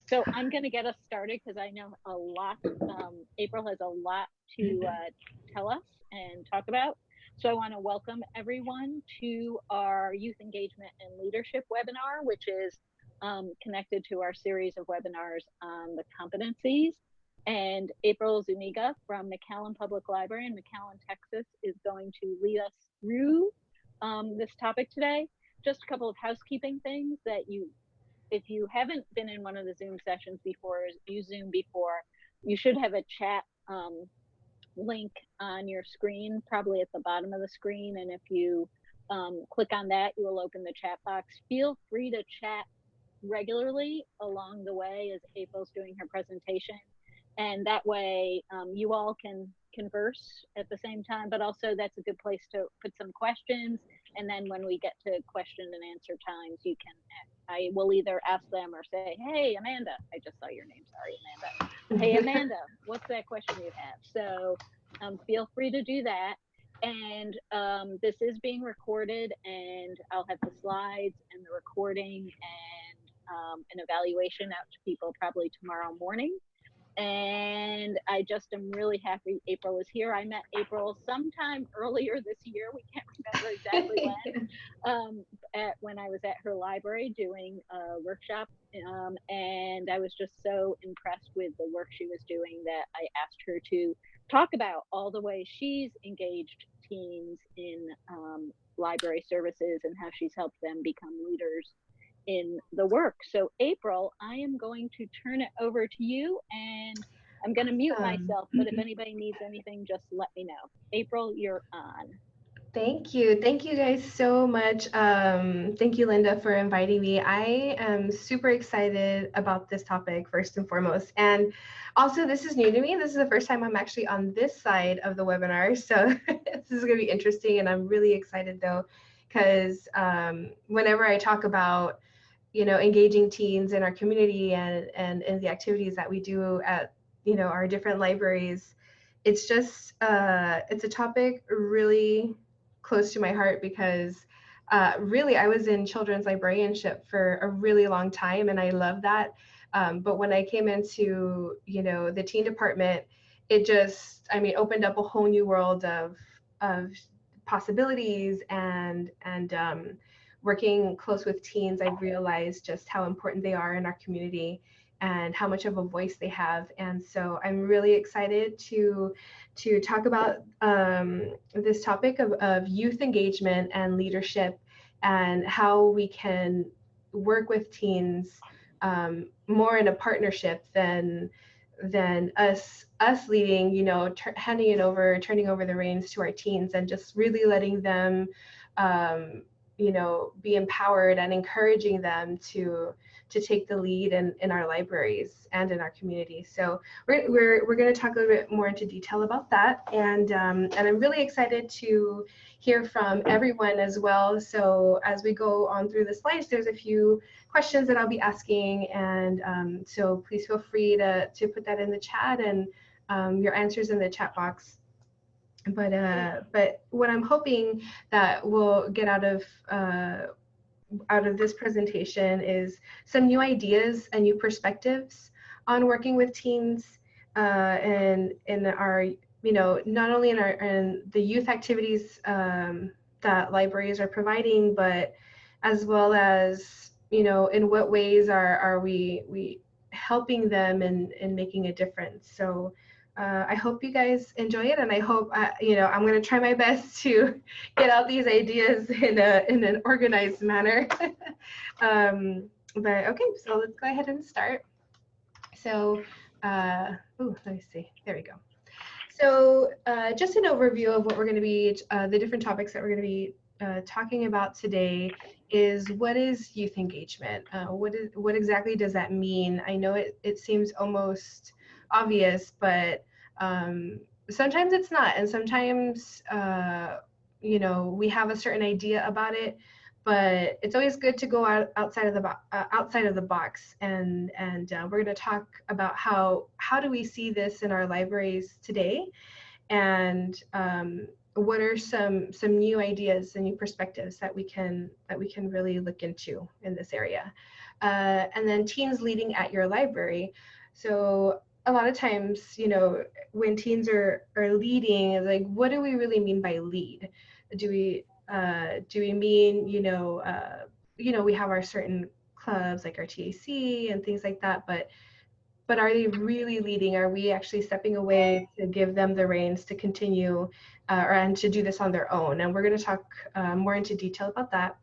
So I'm going to get us started because I know a lot. April has a lot to tell us and talk about. So I want to welcome everyone to our Youth Engagement and Leadership webinar, which is connected to our series of webinars on the competencies. And April Zuniga from McAllen Public Library in McAllen, Texas, is going to lead us through this topic today. Just a couple of housekeeping things that if you haven't been in one of the Zoom sessions before, used Zoom before, you should have a chat link on your screen, probably at the bottom of the screen. And if you click on that, you will open the chat box. Feel free to chat regularly along the way as April's doing her presentation. And that way you all can converse at the same time, but also that's a good place to put some questions. And then when we get to question and answer times, I will either ask them or say, hey, Amanda, I just saw your name. Sorry, Amanda. Hey, Amanda, what's that question you have? So feel free to do that. And this is being recorded, and I'll have the slides and the recording and an evaluation out to people probably tomorrow morning. And I just am really happy April is here. I met April sometime earlier this year. We can't remember exactly when I was at her library doing a workshop. And I was just so impressed with the work she was doing that I asked her to talk about all the ways she's engaged teens in library services and how she's helped them become leaders in the work. So April, I am going to turn it over to you, and I'm going to mute myself, but if anybody needs anything, just let me know. April, you're on. Thank you. Thank you guys so much. Thank you, Linda, for inviting me. I am super excited about this topic, first and foremost. And also, this is new to me. This is the first time I'm actually on this side of the webinar. So this is going to be interesting. And I'm really excited, though, because whenever I talk about engaging teens in our community and in the activities that we do at, our different libraries, it's just, it's a topic really close to my heart because really I was in children's librarianship for a really long time and I love that. But when I came into, the teen department, it just, opened up a whole new world of possibilities and working close with teens, I've realized just how important they are in our community and how much of a voice they have. And so I'm really excited to talk about this topic of youth engagement and leadership and how we can work with teens more in a partnership than us leading, turning over the reins to our teens and just really letting them be empowered and encouraging them to take the lead in our libraries and in our community. So we're going to talk a little bit more into detail about that, and I'm really excited to hear from everyone as well. So as we go on through the slides, there's a few questions that I'll be asking, and so please feel free to put that in the chat and your answers in the chat box. But what I'm hoping that we'll get out of this presentation is some new ideas and new perspectives on working with teens and in our, not only in the youth activities that libraries are providing, but as well as, in what ways are we helping them in making a difference. So I hope you guys enjoy it, and I hope I'm going to try my best to get out these ideas in an organized manner. But okay, so let's go ahead and start. So, let me see. There we go. So, just an overview of what we're going to be, the different topics that we're going to be talking about today is what is youth engagement? What exactly does that mean? I know it seems almost obvious, but sometimes it's not, and sometimes we have a certain idea about it, but it's always good to go outside of the box, and we're going to talk about how do we see this in our libraries today, and what are some new ideas and new perspectives that we can really look into in this area. And then teens leading at your library. So a lot of times, you know, when teens are leading, like, what do we really mean by lead? Do we mean, you know, we have our certain clubs like our TAC and things like that, but are they really leading? Are we actually stepping away to give them the reins to continue and to do this on their own? And we're going to talk more into detail about that.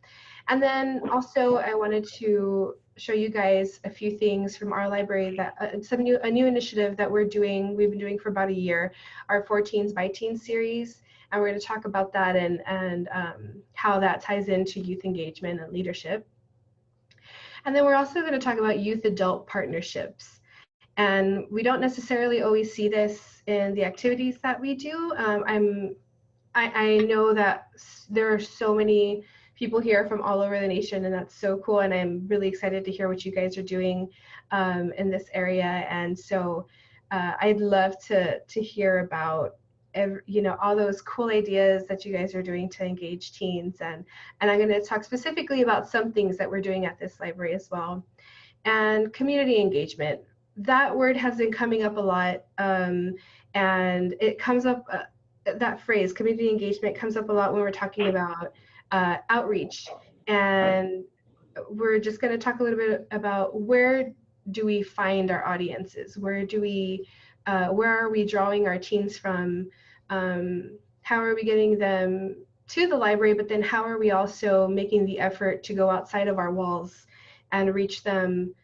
And then also I wanted to show you guys a few things from our library that a new initiative that we've been doing for about a year, our 4 Teens by Teens series. And we're going to talk about that and how that ties into youth engagement and leadership. And then we're also going to talk about youth adult partnerships. And we don't necessarily always see this in the activities that we do. I know that there are so many people here from all over the nation, and that's so cool. And I'm really excited to hear what you guys are doing in this area. And so I'd love to hear about all those cool ideas that you guys are doing to engage teens. And I'm going to talk specifically about some things that we're doing at this library as well. And community engagement. That word has been coming up a lot, and it comes up, that phrase, community engagement, comes up a lot when we're talking about outreach. And we're just going to talk a little bit about where do we find our audiences? Where are we drawing our teens from? How are we getting them to the library, but then how are we also making the effort to go outside of our walls and reach them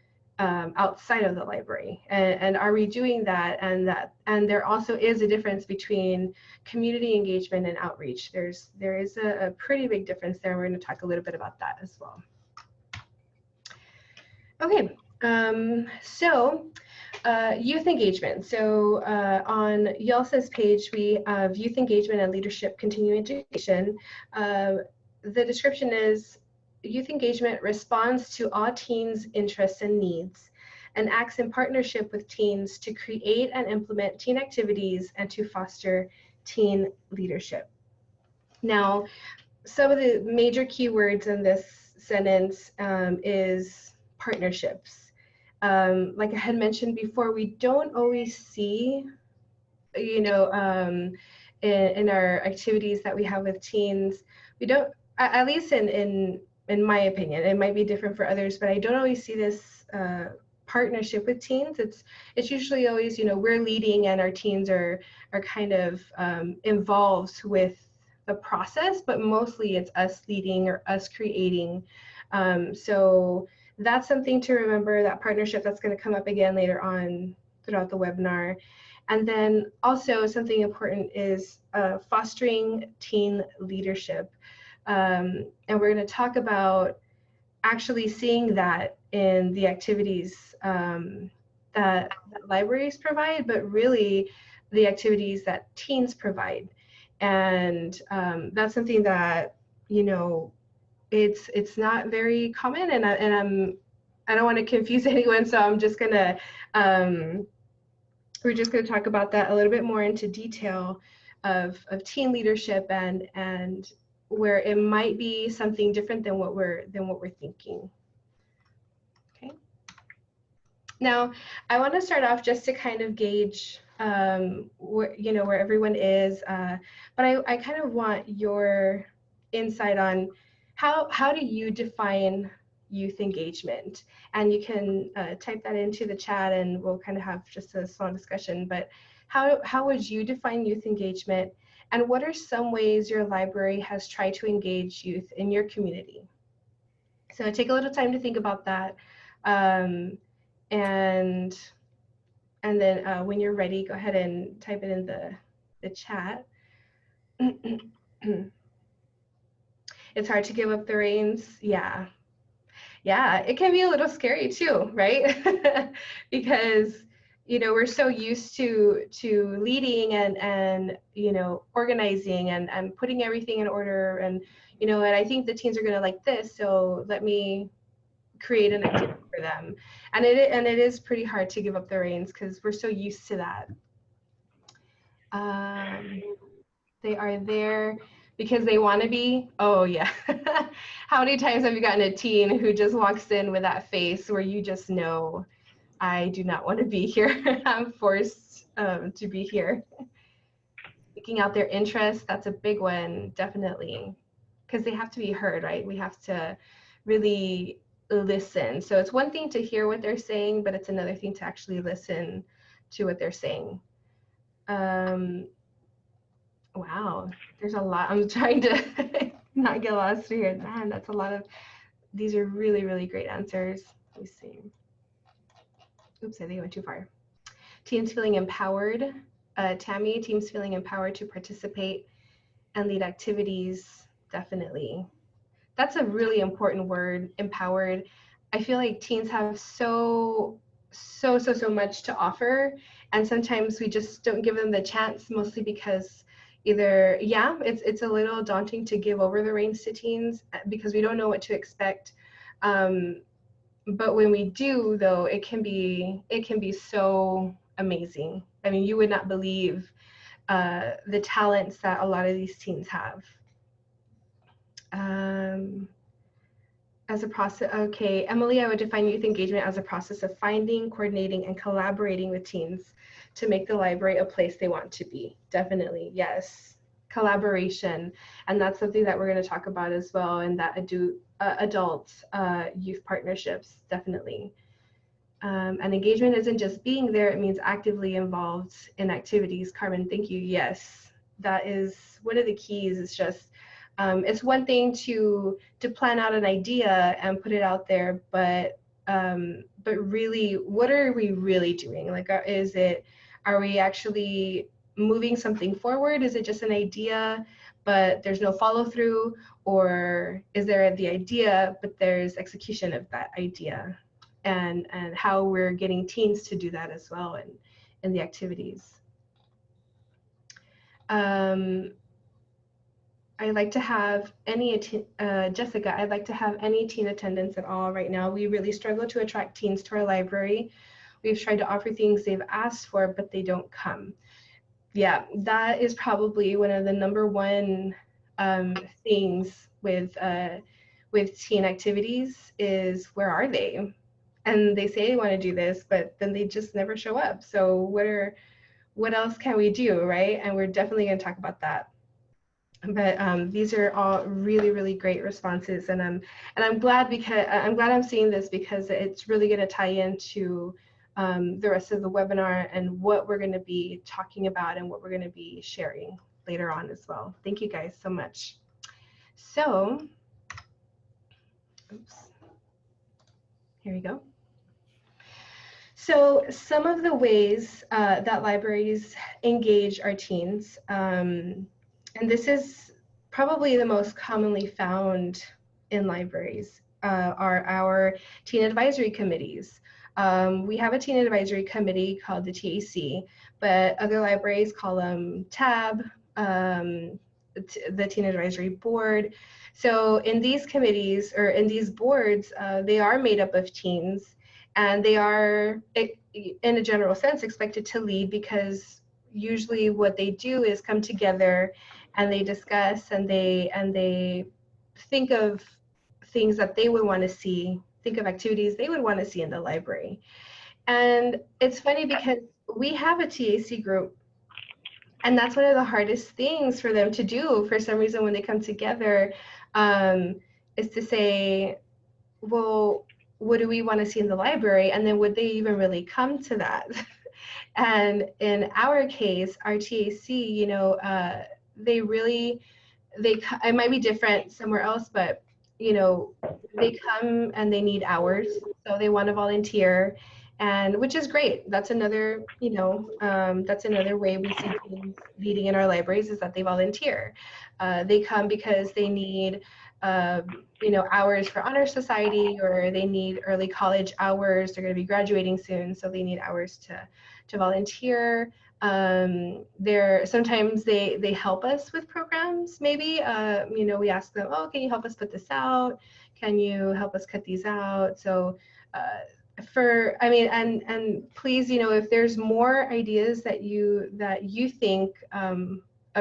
outside of the library, and are we doing that? And there also is a difference between community engagement and outreach. There is a pretty big difference there. We're going to talk a little bit about that as well. Okay, so youth engagement. So on YALSA's page, we have youth engagement and leadership continuing education. The description is: youth engagement responds to all teens' interests and needs and acts in partnership with teens to create and implement teen activities and to foster teen leadership. Now, some of the major keywords in this sentence is partnerships. Like I had mentioned before, we don't always see, in our activities that we have with teens, we don't, at least in my opinion, it might be different for others, but I don't always see this partnership with teens. It's usually always, we're leading and our teens are kind of involved with the process, but mostly it's us leading or us creating. So that's something to remember, that partnership. That's going to come up again later on throughout the webinar. And then also something important is fostering teen leadership. And we're going to talk about actually seeing that in the activities that libraries provide, but really the activities that teens provide. And that's something that, it's not very common, and I don't want to confuse anyone, so I'm just gonna we're just going to talk about that a little bit more into detail of teen leadership and where it might be something different than what we're thinking. Okay. Now, I want to start off just to kind of gauge where everyone is, but I kind of want your insight on how do you define youth engagement? And you can type that into the chat and we'll kind of have just a small discussion, but how would you define youth engagement? And what are some ways your library has tried to engage youth in your community? So take a little time to think about that. And then when you're ready, go ahead and type it in the chat. It's hard to give up the reins. Yeah, it can be a little scary too, right? Because we're so used to leading and organizing and putting everything in order, and and I think the teens are going to like this, so let me create an activity for them. And it is pretty hard to give up the reins because we're so used to that. They are there because they want to be. Oh yeah. How many times have you gotten a teen who just walks in with that face where you just know, I do not want to be here. I'm forced to be here. Picking out their interests, that's a big one, definitely. Because they have to be heard, right? We have to really listen. So it's one thing to hear what they're saying, but it's another thing to actually listen to what they're saying. Wow, there's a lot. I'm trying to not get lost here. Man, that's a lot of, these are really, really great answers. Let me see. Oops, I think I went too far. Teens feeling empowered. Tammy, teams feeling empowered to participate and lead activities, definitely. That's a really important word, empowered. I feel like teens have so much to offer, and sometimes we just don't give them the chance, mostly because either, yeah, it's a little daunting to give over the reins to teens because we don't know what to expect. But when we do, though, it can be so amazing. I mean, you would not believe the talents that a lot of these teens have. As a process, okay, Emily, I would define youth engagement as a process of finding, coordinating, and collaborating with teens to make the library a place they want to be. Definitely, yes. Collaboration, and that's something that we're going to talk about as well, and that adult youth partnerships, definitely. And engagement isn't just being there, it means actively involved in activities. Carmen, thank you. Yes, that is one of the keys. It's just, it's one thing to plan out an idea and put it out there, but really, what are we really doing? Like, are we actually moving something forward? Is it just an idea, but there's no follow through? Or is there the idea, but there's execution of that idea? And how we're getting teens to do that as well in the activities. I'd like to have any, Jessica, I'd like to have any teen attendance at all right now. We really struggle to attract teens to our library. We've tried to offer things they've asked for, but they don't come. Yeah, that is probably one of the #1 things with teen activities is, where are they? And they say they want to do this, but then they just never show up. So what else can we do, right? And we're definitely going to talk about that. But these are all really, really great responses, and I'm glad I'm seeing this because it's really going to tie into the rest of the webinar and what we're going to be talking about and what we're going to be sharing later on as well. Thank you guys so much. So, oops, here we go. So some of the ways that libraries engage our teens, and this is probably the most commonly found in libraries, are our teen advisory committees. We have a teen advisory committee called the TAC, but other libraries call them TAB, the Teen Advisory Board. So in these committees, or in these boards, they are made up of teens, and they are, in a general sense, expected to lead, because usually what they do is come together and they discuss and they think of things that they would want to see, think of activities they would want to see in the library. And it's funny because we have a TAC group, and that's one of the hardest things for them to do for some reason when they come together, is to say, well, what do we want to see in the library? And then would they even really come to that? And in our case, our TAC, you know, it might be different somewhere else, but, you know, they come and they need hours. So they want to volunteer, and which is great. That's another, you know, that's another way we see teens leading in our libraries, is that they volunteer. They come because they need, you know, hours for honor society, or they need early college hours. They're going to be graduating soon, so they need hours to volunteer. Sometimes they help us with programs, maybe. You know, we ask them, oh, can you help us put this out? Can you help us cut these out? So and please, you know, if there's more ideas that you think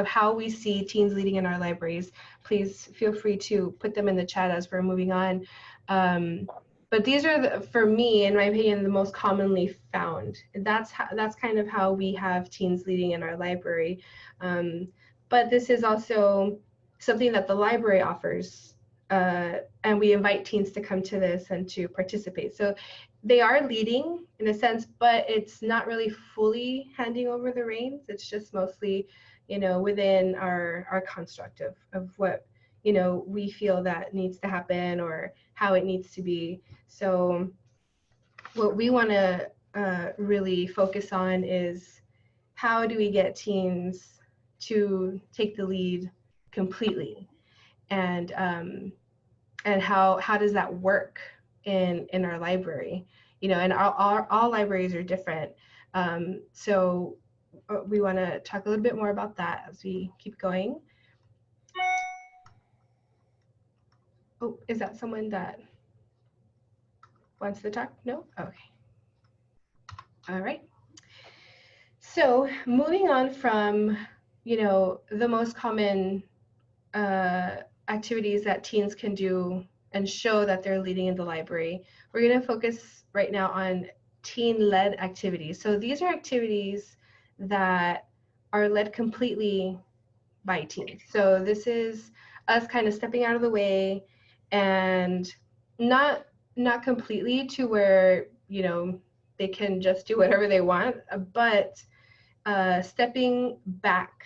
how we see teens leading in our libraries, please feel free to put them in the chat as we're moving on. But these are, for me, in my opinion, the most commonly found. That's kind of how we have teens leading in our library. But this is also something that the library offers, and we invite teens to come to this and to participate. So they are leading in a sense, but it's not really fully handing over the reins. It's just mostly, within our construct of what, we feel that needs to happen or how it needs to be. So what we want to really focus on is, how do we get teens to take the lead completely, and how does that work in our library? And all libraries are different. So we want to talk a little bit more about that as we keep going. Oh, is that someone that wants to talk? No? Okay. All right. So moving on from, the most common activities that teens can do and show that they're leading in the library, we're going to focus right now on teen-led activities. So these are activities that are led completely by teens. So this is us kind of stepping out of the way, and not completely to where, they can just do whatever they want, but stepping back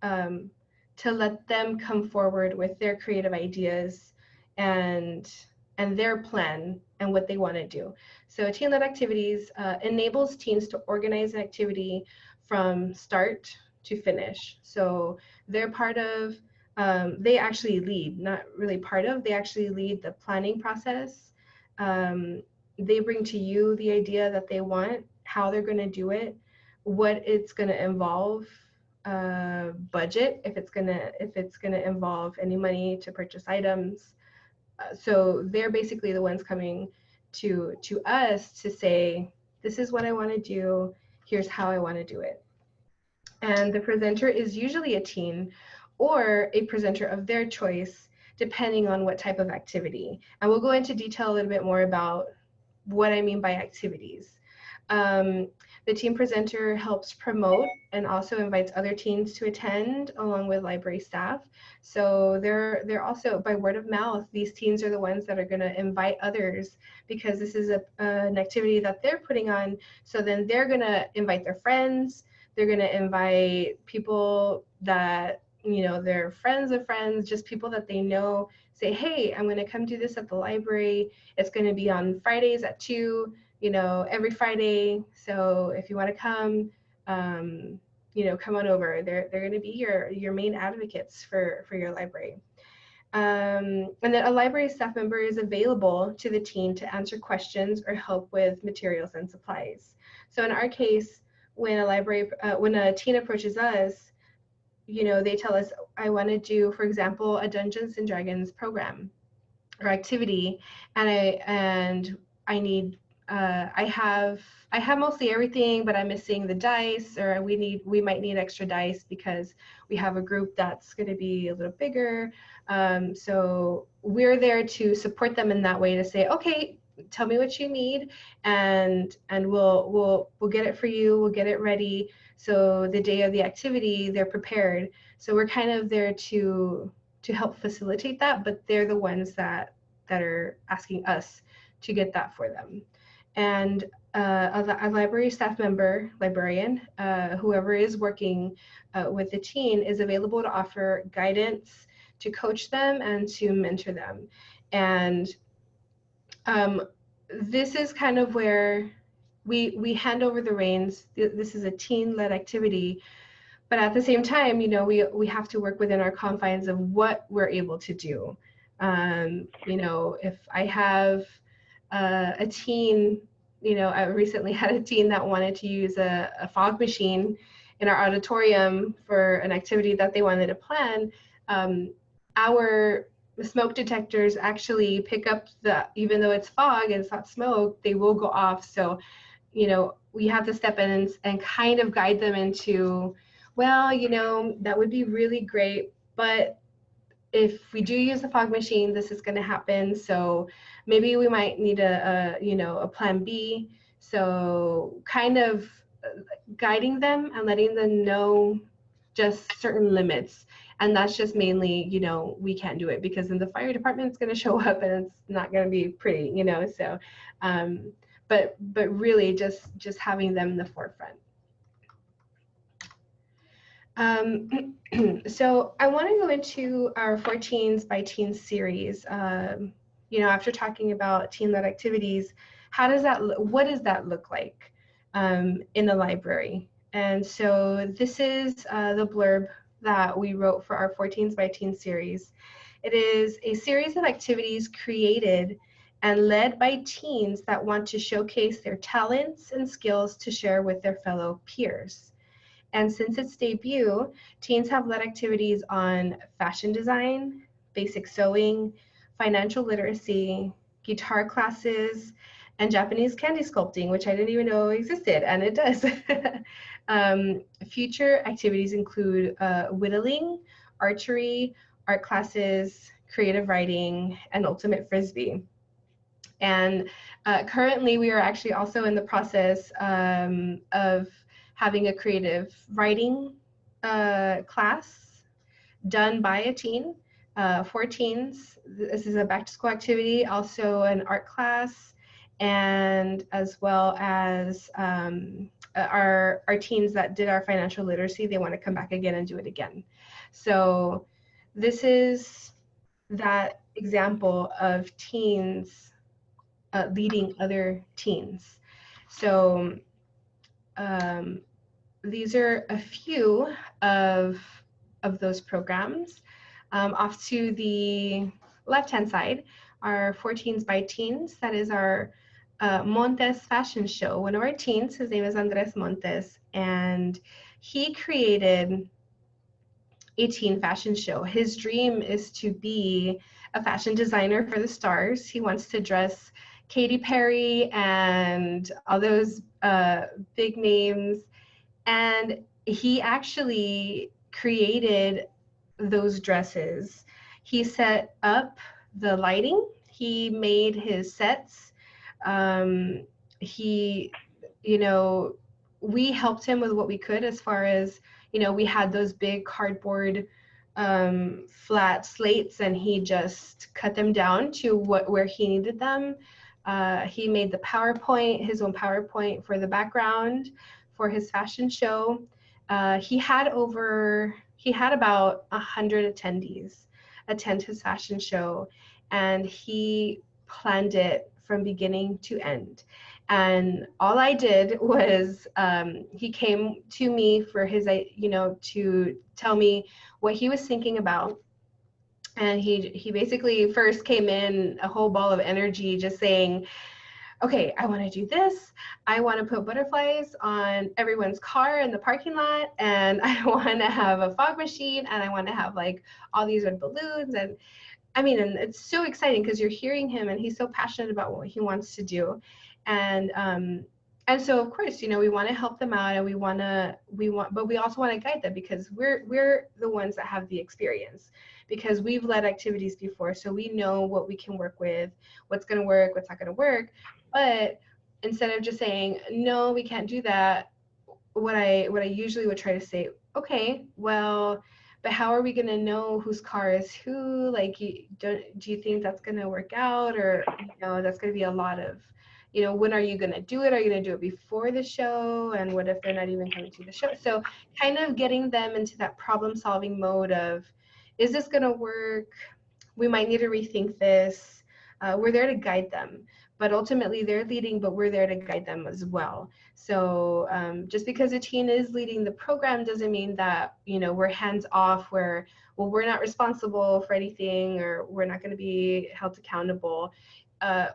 to let them come forward with their creative ideas and their plan and what they want to do. So teen-led activities enables teens to organize an activity from start to finish. So they're part of, they actually lead, not really part of, they actually lead the planning process. They bring to you the idea that they want, how they're going to do it, what it's going to involve, budget, if it's gonna involve any money to purchase items. So they're basically the ones coming to us to say, this is what I want to do, here's how I want to do it. And the presenter is usually a teen or a presenter of their choice, depending on what type of activity. And we'll go into detail a little bit more about what I mean by activities. The teen presenter helps promote and also invites other teens to attend along with library staff. So they're also, by word of mouth, these teens are the ones that are going to invite others, because this is an activity that they're putting on. So then they're going to invite their friends. They're going to invite people that, they're friends of friends, just people that they know. Say, hey, I'm going to come do this at the library. It's going to be on Fridays at 2. Every Friday. So if you want to come, come on over. They're going to be your main advocates for your library. And then a library staff member is available to the teen to answer questions or help with materials and supplies. So in our case, when a teen approaches us, they tell us, I want to do, for example, a Dungeons and Dragons program or activity, and I need I have mostly everything, but I'm missing the dice, or we might need extra dice because we have a group that's going to be a little bigger. So we're there to support them in that way, to say, okay, tell me what you need, and we'll get it for you. We'll get it ready. So the day of the activity, they're prepared. So we're kind of there to help facilitate that, but they're the ones that are asking us to get that for them. And a library staff member, librarian, whoever is working with the teen, is available to offer guidance, to coach them, and to mentor them. And this is kind of where we hand over the reins. This is a teen-led activity, but at the same time, we have to work within our confines of what we're able to do. If I have a teen, I recently had a teen that wanted to use a fog machine in our auditorium for an activity that they wanted to plan. Our smoke detectors actually pick up even though it's fog and it's not smoke, they will go off. So, we have to step in and kind of guide them into well, you know, that would be really great, but if we do use the fog machine, this is going to happen. So maybe we might need you know, a plan B. So kind of guiding them and letting them know just certain limits. And that's just mainly, you know, we can't do it because then the fire department's going to show up and it's not going to be pretty, you know. So, but really just having them in the forefront. So I want to go into our 14s by Teens series. You know, after talking about teen-led activities, how does that what does that look like in the library? And so this is the blurb that we wrote for our 14s by Teens series. It is a series of activities created and led by teens that want to showcase their talents and skills to share with their fellow peers. And since its debut, teens have led activities on fashion design, basic sewing, financial literacy, guitar classes, and Japanese candy sculpting, which I didn't even know existed, and it does. Future activities include whittling, archery, art classes, creative writing, and ultimate frisbee. And currently, we are actually also in the process of having a creative writing class done by a teen for teens. This is a back to school activity, also an art class, and as well as our teens that did our financial literacy, they want to come back again and do it again. So this is that example of teens leading other teens. So these are a few of those programs. Off to the left-hand side are 14s by Teens. That is our Montes fashion show. One of our teens, his name is Andres Montes, and he created a teen fashion show. His dream is to be a fashion designer for the stars. He wants to dress Katy Perry and all those big names. And he actually created those dresses. He set up the lighting. He made his sets. He, you know, we helped him with what we could as far as, you know, we had those big cardboard flat slates and he just cut them down to where he needed them. He made the PowerPoint, his own PowerPoint for the background for his fashion show. He had about 100 attendees attend his fashion show, and he planned it from beginning to end. And all I did was he came to me for his, you know, to tell me what he was thinking about. And he basically first came in a whole ball of energy just saying, okay, I want to do this. I want to put butterflies on everyone's car in the parking lot, and I want to have a fog machine, and I want to have like all these red balloons. And I mean, and it's so exciting because you're hearing him and he's so passionate about what he wants to do. And so of course, you know, we want to help them out, and but we also want to guide them because we're the ones that have the experience, because we've led activities before, so we know what we can work with, what's going to work, what's not going to work. But instead of just saying, no, we can't do that, what I usually would try to say, okay, well, but how are we going to know whose car is who? Like, do you think that's going to work out? Or, you know, that's going to be a lot of, you know, when are you going to do it? Are you going to do it before the show? And what if they're not even coming to the show? So kind of getting them into that problem solving mode of, is this going to work? We might need to rethink this. We're there to guide them, but ultimately they're leading, but we're there to guide them as well. So just because a teen is leading the program doesn't mean that, you know, we're hands off, where, well, we're not responsible for anything, or we're not going to be held accountable.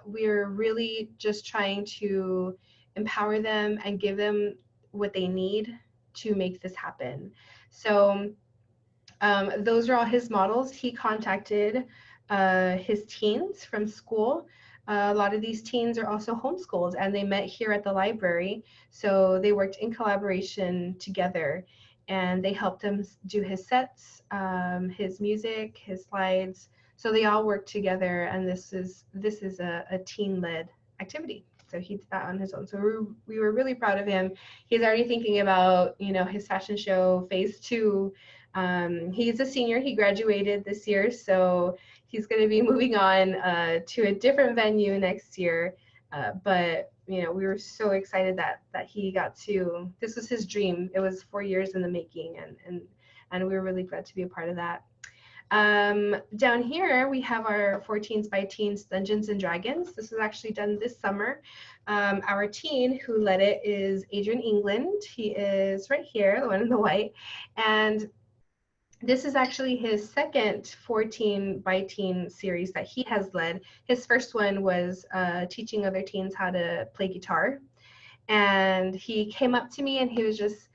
We're really just trying to empower them and give them what they need to make this happen. So those are all his models. He contacted his teens from school. A lot of these teens are also homeschooled, and they met here at the library. So they worked in collaboration together. and they helped him do his sets, his music, his slides. So they all worked together, and this is a team-led activity. So he did that on his own. So we were really proud of him. He's already thinking about, you know, his fashion show phase 2. He's a senior. He graduated this year, so he's going to be moving on to a different venue next year. But you know, we were so excited that he got to. This was his dream. It was 4 years in the making, and we were really glad to be a part of that. Down here we have our 14s by Teens Dungeons and Dragons. This was actually done this summer. Our teen who led it is Adrian England. He is right here, the one in the white, and this is actually his second 14 by Teen series that he has led. His first one was teaching other teens how to play guitar, and he came up to me and he was just,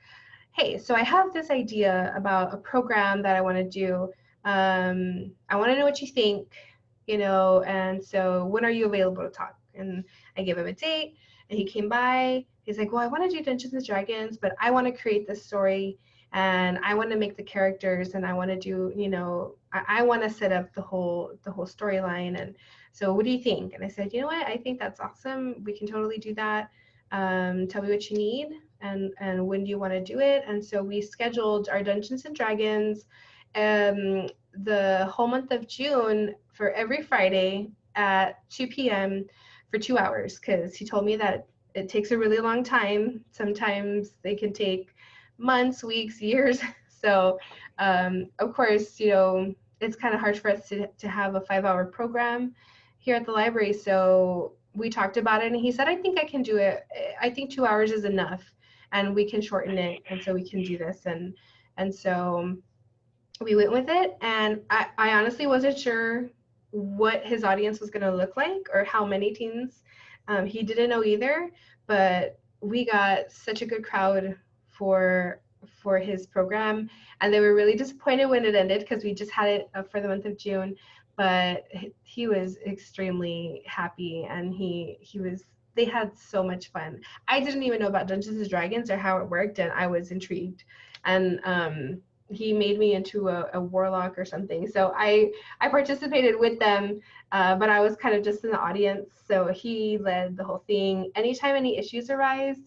hey, so I have this idea about a program that I want to do. I want to know what you think, you know, and so when are you available to talk? And I gave him a date, and he came by. He's like, well, I want to do Dungeons and Dragons, but I want to create this story, and I want to make the characters, and I want to do, you know, I want to set up the whole storyline. And so what do you think? And I said, you know what, I think that's awesome. We can totally do that. Tell me what you need, and when do you want to do it? And so we scheduled our Dungeons and Dragons the whole month of June for every Friday at 2 p.m. for 2 hours, because he told me that it takes a really long time. Sometimes they can take months, weeks, years. So of course, you know, it's kind of hard for us to have a 5-hour program here at the library. So we talked about it, and he said, I think I can do it. I think 2 hours is enough, and we can shorten it, and so we can do this. And so we went with it, and I honestly wasn't sure what his audience was going to look like or how many teens. He didn't know either, but we got such a good crowd for his program, and they were really disappointed when it ended because we just had it for the month of June. But he was extremely happy, and they had so much fun. I didn't even know about Dungeons and Dragons or how it worked, and I was intrigued. And he made me into a warlock or something. So I participated with them, but I was kind of just in the audience. So he led the whole thing. Anytime any issues arise,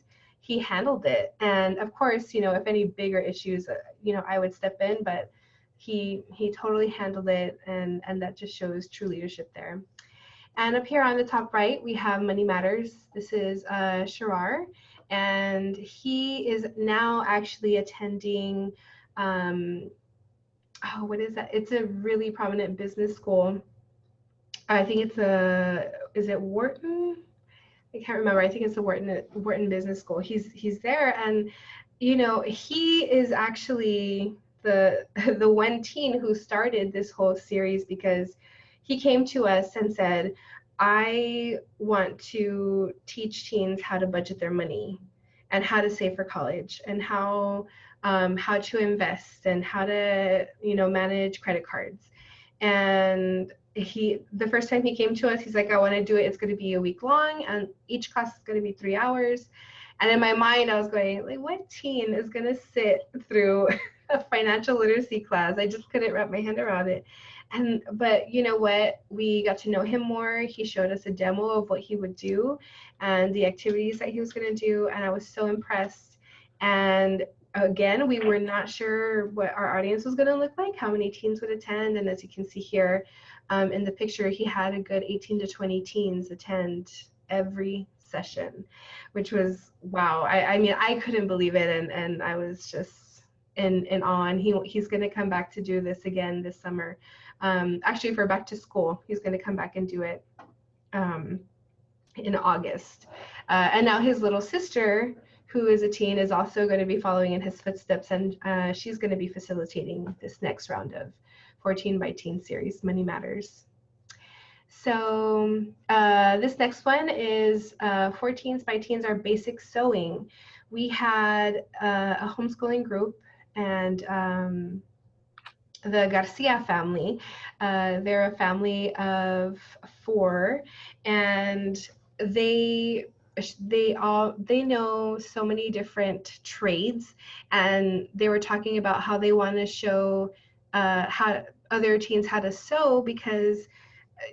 he handled it. And of course, you know, if any bigger issues, you know, I would step in, but he totally handled it, and that just shows true leadership there. And up here on the top right, we have Money Matters. This is Sharar, and he is now actually attending what is that? It's a really prominent business school. I think it's is it Wharton? I can't remember. I think it's the Wharton Business School. He's there, and you know, he is actually the one teen who started this whole series, because he came to us and said, I want to teach teens how to budget their money and how to save for college, and how to invest, and how to, you know, manage credit cards. And the first time he came to us, he's like, I want to do it. It's going to be a week long, and each class is going to be 3 hours. And in my mind, I was going, like, what teen is going to sit through a financial literacy class? I just couldn't wrap my hand around it. But you know what? We got to know him more. He showed us a demo of what he would do and the activities that he was going to do, and I was so impressed. And again, we were not sure what our audience was going to look like, how many teens would attend. And as you can see here in the picture, he had a good 18 to 20 teens attend every session, which was wow. I mean, I couldn't believe it, and I was just in awe. And he's going to come back to do this again this summer. Actually, for back to school, he's going to come back and do it in August. And now his little sister, who is a teen, is also going to be following in his footsteps, and she's going to be facilitating this next round of 14 by Teen series, Money Matters. So this next one is 14s by Teens are basic sewing. We had a homeschooling group, and the Garcia family. They're a family of 4, and they they know so many different trades, and they were talking about how they want to show how other teens how to sew, because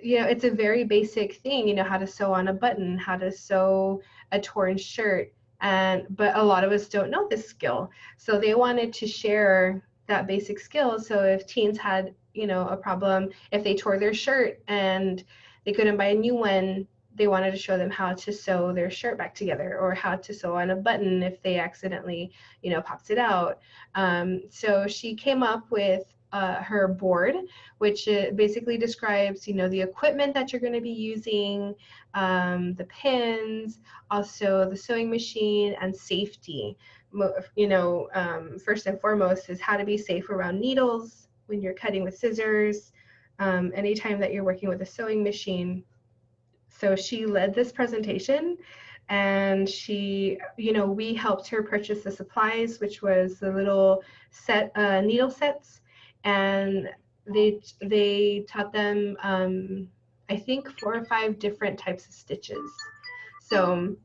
it's a very basic thing, how to sew on a button, how to sew a torn shirt, but a lot of us don't know this skill. So they wanted to share that basic skill. So if teens had, a problem, if they tore their shirt and they couldn't buy a new one, they wanted to show them how to sew their shirt back together, or how to sew on a button if they accidentally, popped it out. So she came up with her board, which basically describes, the equipment that you're going to be using, the pins, also the sewing machine, and safety. First and foremost is how to be safe around needles when you're cutting with scissors, anytime that you're working with a sewing machine. So she led this presentation, and we helped her purchase the supplies, which was the little needle sets, and they taught them, I think, 4 or 5 different types of stitches. So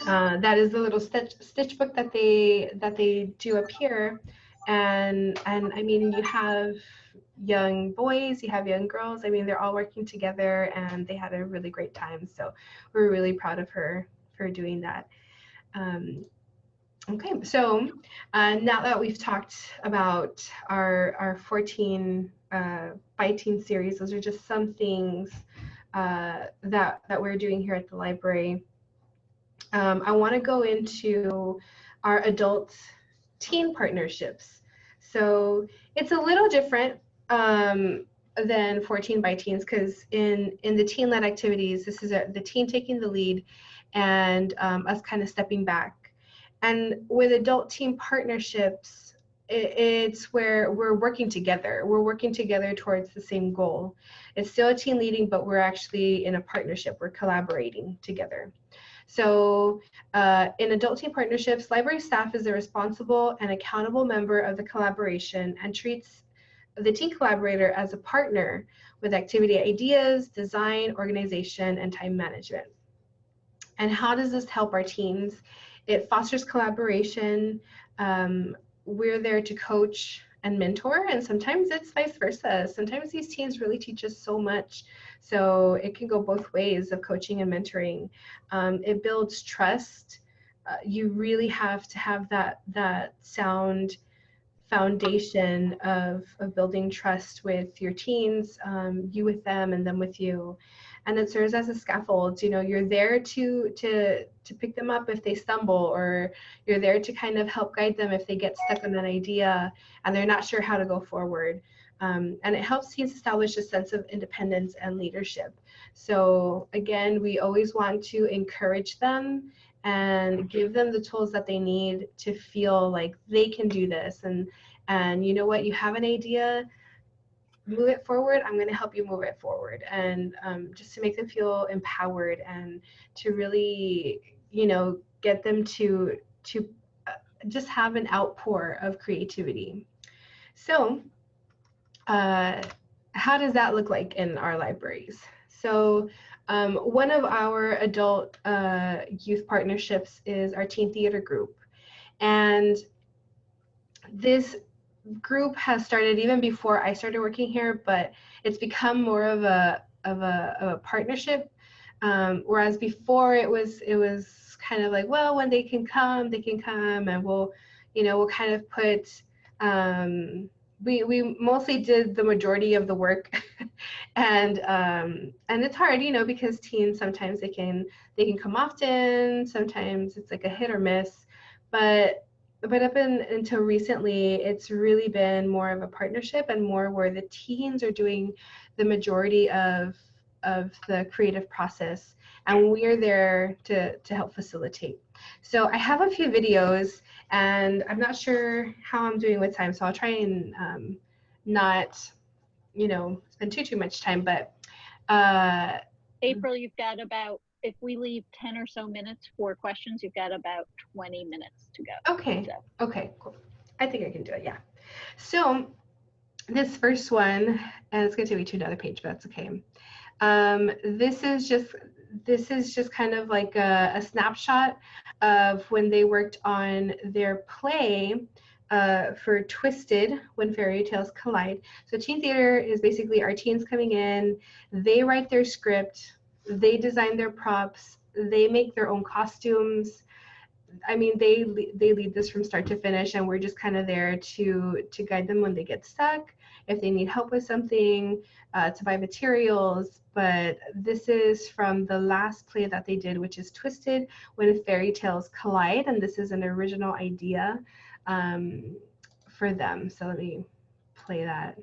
that is the little stitch book that they do up here, and I mean, you have young boys, you have young girls. I mean, they're all working together, and they had a really great time. So we're really proud of her for doing that. Okay, so now that we've talked about our 14 by Teen series, those are just some things that we're doing here at the library. I want to go into our adult teen partnerships. So it's a little different than 14 by Teens, because in the teen-led activities, this is the teen taking the lead and us kind of stepping back. And with adult teen partnerships, it's where we're working together. We're working together towards the same goal. It's still a teen leading, but we're actually in a partnership. We're collaborating together. So in adult teen partnerships, library staff is a responsible and accountable member of the collaboration and treats the teen collaborator as a partner with activity ideas, design, organization, and time management. And how does this help our teens? It fosters collaboration. We're there to coach and mentor, and sometimes it's vice versa. Sometimes these teens really teach us so much. So it can go both ways of coaching and mentoring. It builds trust. You really have to have that sound foundation of building trust with your teens, you with them and them with you. And it serves as a scaffold. You're there to pick them up if they stumble, or you're there to kind of help guide them if they get stuck on an idea and they're not sure how to go forward. And it helps teens establish a sense of independence and leadership. So again, we always want to encourage them and give them the tools that they need to feel like they can do this. And you know what, you have an idea, move it forward. I'm going to help you move it forward. And just to make them feel empowered and to really, get them to just have an outpour of creativity. So how does that look like in our libraries? So one of our adult youth partnerships is our teen theater group. And this group has started even before I started working here, but it's become more of a partnership. Whereas before it was kind of like, well, when they can come, and we'll kind of put, we mostly did the majority of the work. and it's hard, because teens, sometimes they can come often, sometimes it's like a hit or miss, but up until recently, it's really been more of a partnership and more where the teens are doing the majority of the creative process, and we're there to help facilitate. So I have a few videos, and I'm not sure how I'm doing with time, so I'll try and not, spend too much time, but April, you've got about, if we leave 10 or so minutes for questions, you've got about 20 minutes to go. Okay. So. Okay, cool. I think I can do it, yeah. So this first one, and it's going to take me to another page, but that's okay. This is just kind of like a snapshot of when they worked on their play for Twisted, When Fairy Tales Collide. So teen theater is basically our teens coming in, they write their script, they design their props, they make their own costumes. I mean, they lead this from start to finish, and we're just kind of there to guide them when they get stuck, if they need help with something, to buy materials. But this is from the last play that they did, which is Twisted, When Fairy Tales Collide, and this is an original idea for them. So let me play that.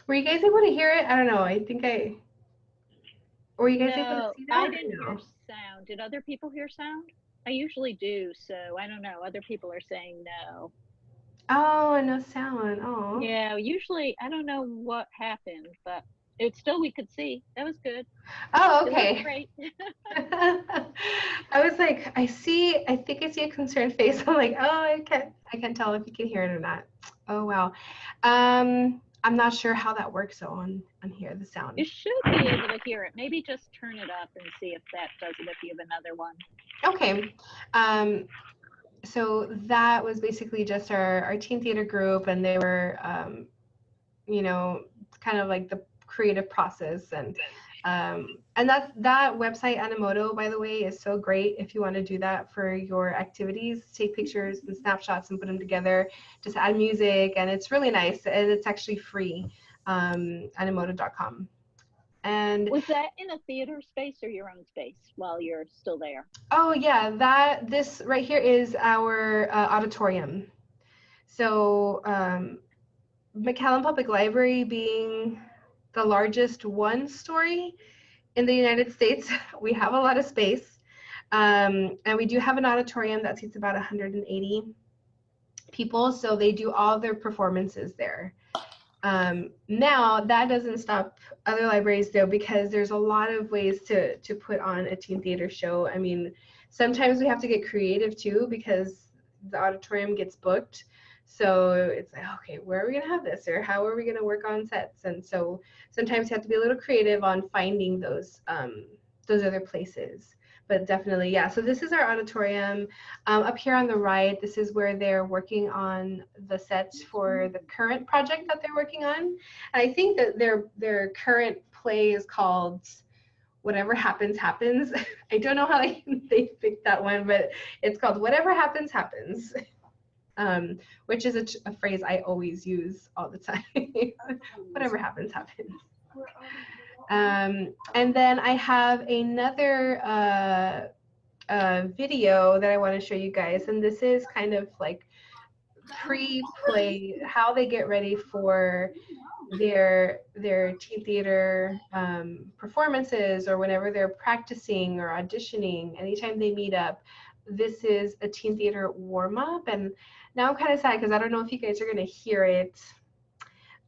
Were you guys able to hear it? I don't know. I think I. Were you guys able to No, see I that? didn't hear sound. Did other people hear sound? I usually do, so I don't know. Other people are saying no. Oh, no sound. Oh. Yeah, usually I don't know what happened, but it's still we could see. That was good. Oh, It looked okay. great. I was like, I think I see a concerned face. I'm like, oh, I can't tell if you can hear it or not. Oh, wow. I'm not sure how that works though on here, the sound. You should be able to hear it. Maybe just turn it up and see if that does it if you have another one. Okay. So that was basically just our teen theater group, and they were, you know, kind of like the creative process. And that website Animoto, by the way, is so great if you want to do that for your activities. Take pictures and snapshots and put them together. Just add music, and it's really nice, and it's actually free. Animoto.com. And was that in a theater space or your own space while you're still there? oh yeah, this right here is our auditorium. So McAllen Public Library being the largest one-story in the United States, we have a lot of space. And we do have an auditorium that seats about 180 people, so they do all their performances there. Now, that doesn't stop other libraries though, because there's a lot of ways to put on a teen theater show. I mean, sometimes we have to get creative too, because the auditorium gets booked. So it's like, okay, where are we gonna have this, or how are we gonna work on sets? And so sometimes you have to be a little creative on finding those other places. But definitely, yeah. So this is our auditorium. Up here on the right, this is where they're working on the sets for the current project that they're working on. And I think that their current play is called Whatever Happens, Happens. I don't know how they picked that one, but it's called Whatever Happens, Happens. Which is a phrase I always use all the time. Whatever happens, happens. And then I have another video that I want to show you guys, and this is kind of like pre-play, how they get ready for their teen theater performances, or whenever they're practicing or auditioning, anytime they meet up. This is a teen theater warm-up, and now I'm kind of sad because I don't know if you guys are going to hear it.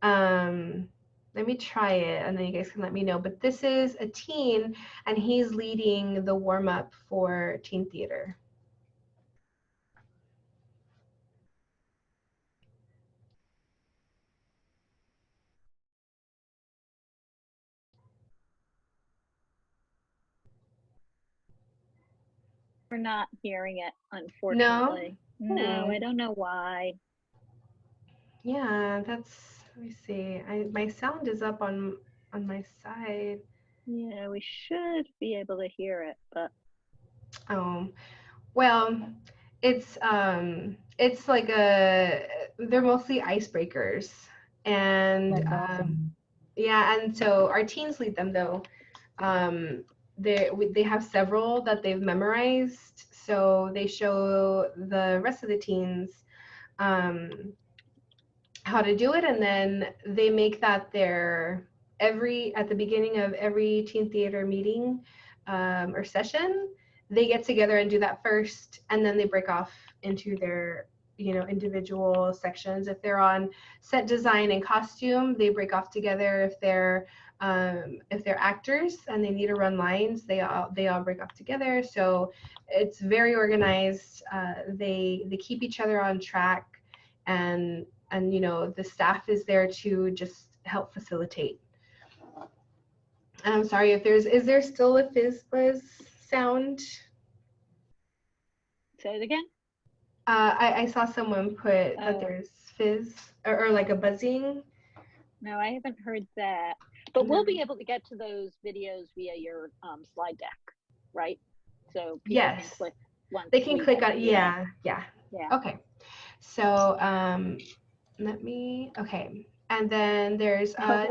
Let me try it, and then you guys can let me know. But this is a teen, and he's leading the warm-up for teen theater. We're not hearing it, unfortunately. No, I don't know why. Yeah, that's, let me see. My sound is up on my side. Yeah, we should be able to hear it, but Well, it's like they're mostly icebreakers, and that's awesome. yeah, and so our teens lead them though. Um, they have several that they've memorized, so they show the rest of the teens um, how to do it, and then they make that their every at the beginning of every teen theater meeting or session. They get together and do that first, and then they break off into their individual sections. If they're on set design and costume, they break off together. If they're actors and they need to run lines, they all break off together. So it's very organized. They keep each other on track, and the staff is there to just help facilitate. And I'm sorry if is there still a fizz buzz sound? Say it again. I saw someone put that there's fizz or like a buzzing. No, I haven't heard that. But we'll No. be able to get to those videos via your slide deck, right? So people can Yes. click once They can we click get on, to yeah. Yeah. Okay. So okay. And then there's another.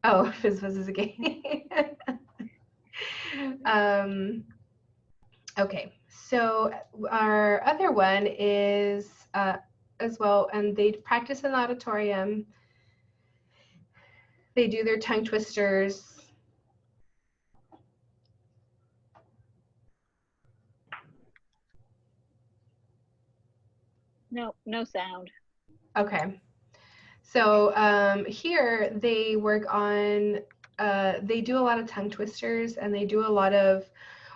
Oh, fizz buzz is a game. Okay, so our other one is as well, and they practice in the auditorium. They do their tongue twisters. No sound. Okay, so here they work on, they do a lot of tongue twisters, and they do a lot of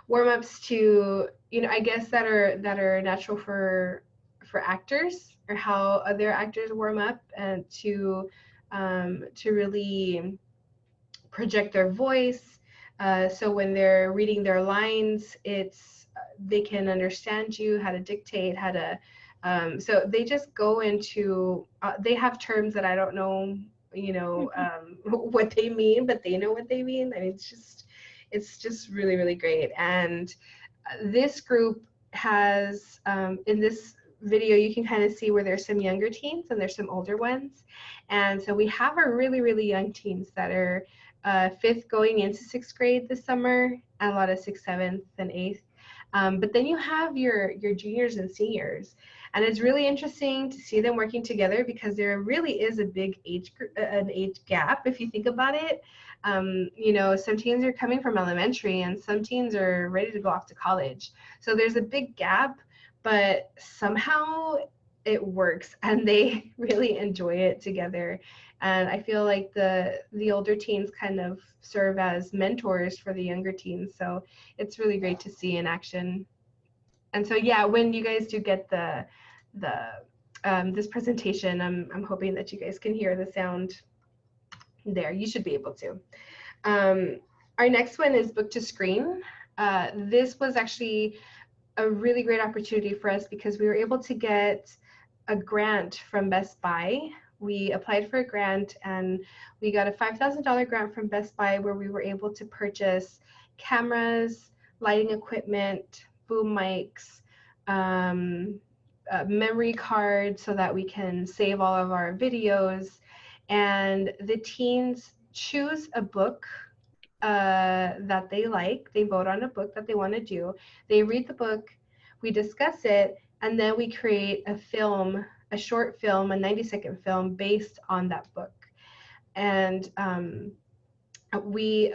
warm-ups to, I guess that are natural for actors, or how other actors warm up, and to really project their voice. So when they're reading their lines, they can understand you, how to dictate, how to. So they just go into. They have terms that I don't know, what they mean, but they know what they mean. I mean, it's just really, really great. And this group has, in this video, you can kind of see where there's some younger teens and there's some older ones. And so we have our really, really young teens that are fifth going into sixth grade this summer, and a lot of sixth, seventh, and eighth. But then you have your juniors and seniors, and it's really interesting to see them working together, because there really is a big an age gap if you think about it. Some teens are coming from elementary, and some teens are ready to go off to college. So there's a big gap, but somehow it works, and they really enjoy it together. And I feel like the older teens kind of serve as mentors for the younger teens. So it's really great to see in action. And so, yeah, when you guys do get this presentation, I'm hoping that you guys can hear the sound there. You should be able to. Our next one is Book to Screen. This was actually a really great opportunity for us, because we were able to get a grant from Best Buy. We applied for a grant, and we got a $5,000 grant from Best Buy, where we were able to purchase cameras, lighting equipment, boom mics, memory cards, so that we can save all of our videos. And the teens choose a book that they like. They vote on a book that they want to do. They read the book, we discuss it, and then we create a film, a short film, a 90-second film based on that book. And we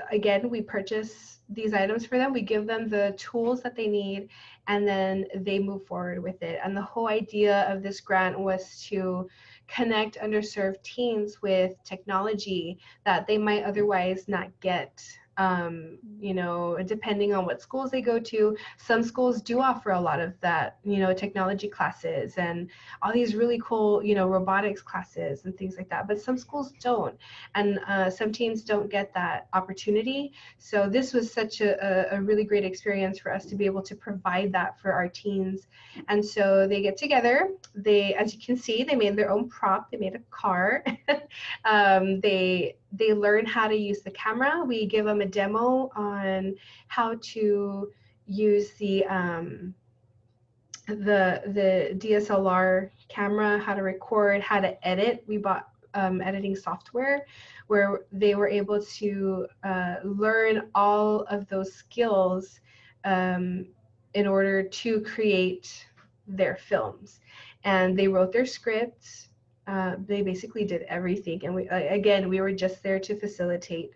purchase these items for them. We give them the tools that they need, and then they move forward with it. And the whole idea of this grant was to connect underserved teens with technology that they might otherwise not get. Depending on what schools they go to, some schools do offer a lot of that, technology classes and all these really cool, robotics classes and things like that. But some schools don't, and some teens don't get that opportunity. So this was such a really great experience for us to be able to provide that for our teens. And so they get together. They, as you can see, they made their own prop. They made a car. they learn how to use the camera. We give them a demo on how to use the DSLR camera, how to record, how to edit. We bought editing software where they were able to learn all of those skills in order to create their films. And they wrote their scripts. They basically did everything. And we were just there to facilitate.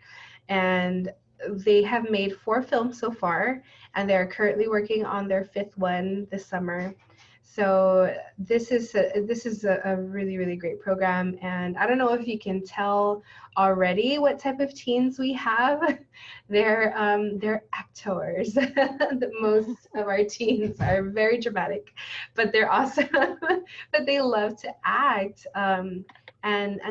And they have made 4 films so far, and they're currently working on their 5th one this summer. So this is a really, really great program. And I don't know if you can tell already what type of teens we have. They're actors. Most of our teens are very dramatic, but they're awesome. But they love to act. And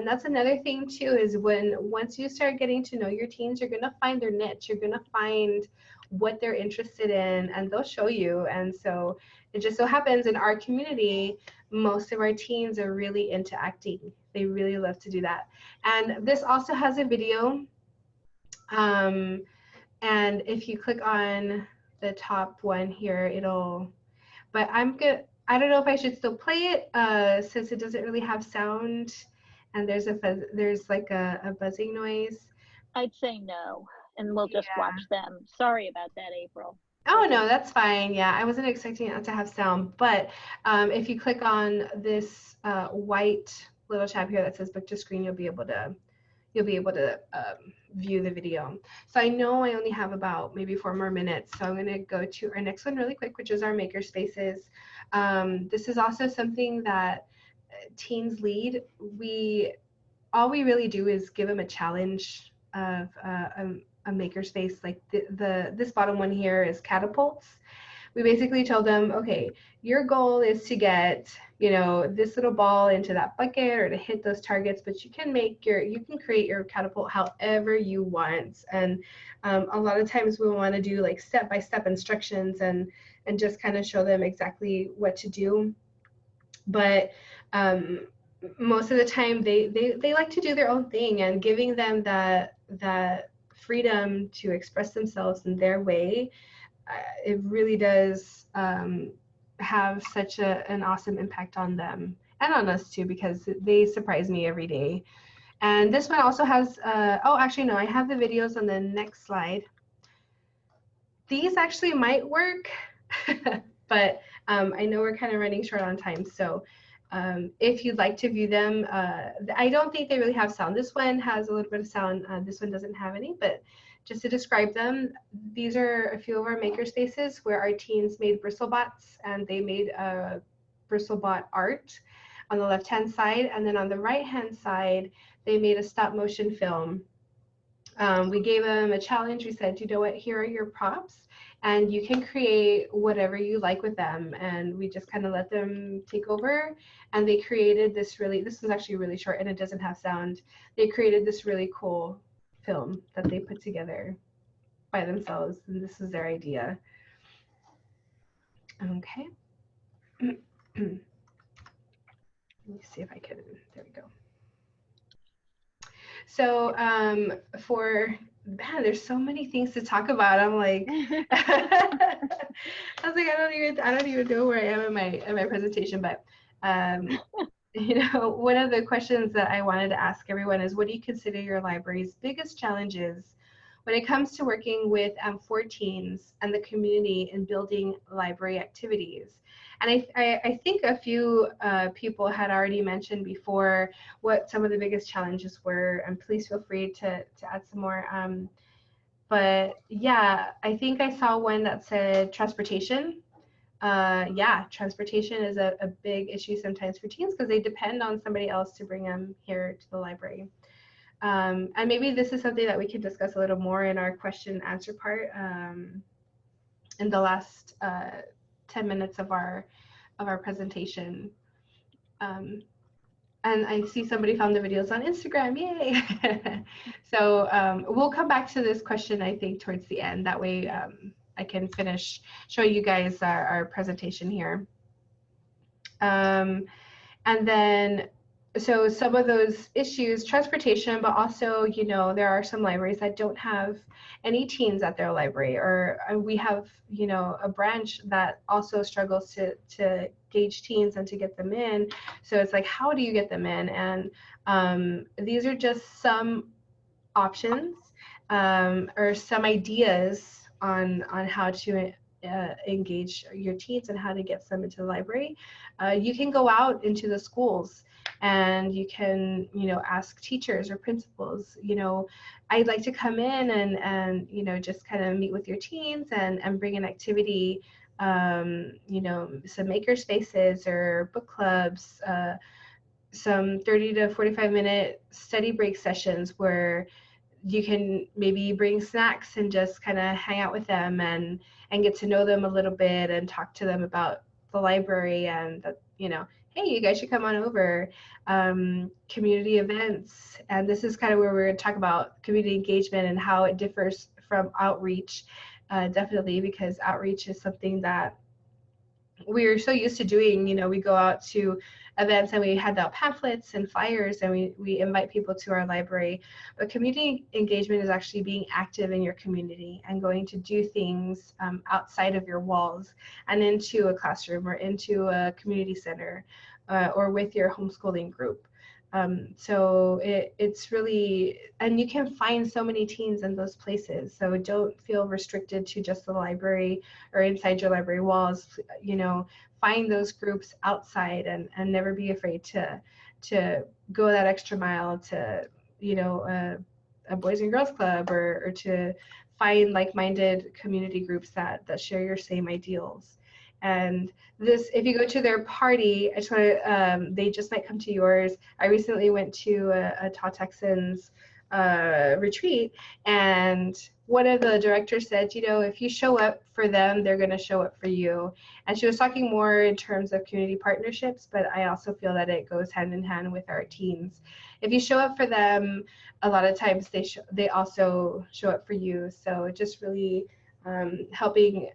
that's another thing too, is once you start getting to know your teens, you're gonna find their niche. You're gonna find what they're interested in, and they'll show you. And so it just so happens in our community, most of our teens are really into acting. They really love to do that. And this also has a video. And if you click on the top one here, but I don't know if I should still play it since it doesn't really have sound, and there's like a buzzing noise. I'd say no, and we'll just watch them. Sorry about that, April. Oh, no, that's fine. Yeah, I wasn't expecting it to have sound, but if you click on this white little tab here that says book to screen, you'll be able to view the video. So I know I only have about maybe 4 more minutes, so I'm going to go to our next one really quick, which is our Makerspaces. This is also something that teens lead. All we really do is give them a challenge of a makerspace. Like this bottom one here is catapults. We basically told them, okay, your goal is to get, this little ball into that bucket or to hit those targets, but you can create your catapult however you want. And a lot of times we want to do like step-by-step instructions and just kind of show them exactly what to do. But most of the time they like to do their own thing, and giving them that freedom to express themselves in their way, it really does have such an awesome impact on them and on us too, because they surprise me every day. And this one also has actually no, I have the videos on the next slide. These actually might work but I know we're kind of running short on time, so if you'd like to view them, I don't think they really have sound. This one has a little bit of sound. This one doesn't have any, but just to describe them, these are a few of our makerspaces where our teens made bristlebots, and they made a bristlebot art on the left-hand side. And then on the right-hand side, they made a stop-motion film. We gave them a challenge. We said, you know what, here are your props, and you can create whatever you like with them. And we just kind of let them take over. And they created this was actually really short and it doesn't have sound. They created this really cool film that they put together by themselves. And this is their idea. Okay. Let me see if I can, there we go. So there's so many things to talk about. I'm like, I was like, I don't even know where I am in my presentation, but one of the questions that I wanted to ask everyone is, what do you consider your library's biggest challenges when it comes to working with 14s and the community in building library activities? And I think a few people had already mentioned before what some of the biggest challenges were, and please feel free to add some more. But yeah, I think I saw one that said transportation. Transportation is a big issue sometimes for teens because they depend on somebody else to bring them here to the library. And maybe this is something that we can discuss a little more in our question and answer part in the last 10 minutes of our presentation. And I see somebody found the videos on Instagram, yay! So we'll come back to this question, I think, towards the end. That way I can finish showing you guys our presentation here. And then so some of those issues, transportation, but also, you know, there are some libraries that don't have any teens at their library, or we have, you know, a branch that also struggles to gauge teens and to get them in. So it's like, how do you get them in? And these are just some options, or some ideas on how to engage your teens and how to get them into the library. You can go out into the schools and you can, you know, ask teachers or principals, you know, I'd like to come in and you know, just kind of meet with your teens and bring an activity, you know, some makerspaces or book clubs, some 30 to 45-minute study break sessions where you can maybe bring snacks and just kind of hang out with them and get to know them a little bit and talk to them about the library and that, you know, hey, you guys should come on over. Community events, and this is kind of where we're going to talk about community engagement and how it differs from outreach, definitely, because outreach is something that we're so used to doing. You know, we go out to events and we hand out pamphlets and flyers and we invite people to our library. But community engagement is actually being active in your community and going to do things outside of your walls and into a classroom or into a community center, or with your homeschooling group. So it's really, and you can find so many teens in those places. So don't feel restricted to just the library or inside your library walls. You know, find those groups outside and never be afraid to go that extra mile to, you know, a Boys and Girls Club, or to find like-minded community groups that share your same ideals. And this, if you go to their party, I just want to, they just might come to yours. I recently went to a Tall Texans retreat, and one of the directors said, you know, if you show up for them, they're going to show up for you. And she was talking more in terms of community partnerships, but I also feel that it goes hand in hand with our teens. If you show up for them, a lot of times they also show up for you. So just really helping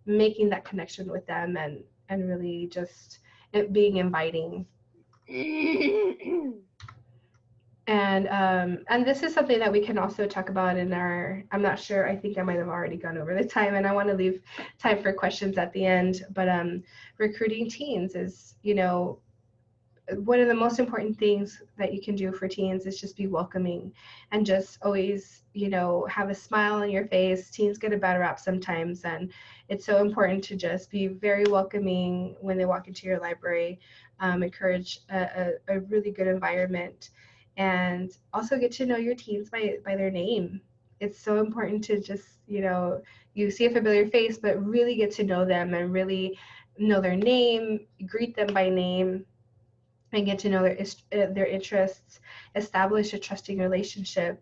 making that connection with them and really just it being inviting. And this is something that we can also talk about in our, I'm not sure, I think I might have already gone over the time, and I want to leave time for questions at the end, but recruiting teens is, you know, one of the most important things that you can do for teens is just be welcoming and just always, you know, have a smile on your face. Teens get a bad rap sometimes, and it's so important to just be very welcoming when they walk into your library, encourage a really good environment, and also get to know your teens by their name. It's so important to just, you know, you see a familiar face, but really get to know them and really know their name, greet them by name, and get to know their interests, establish a trusting relationship,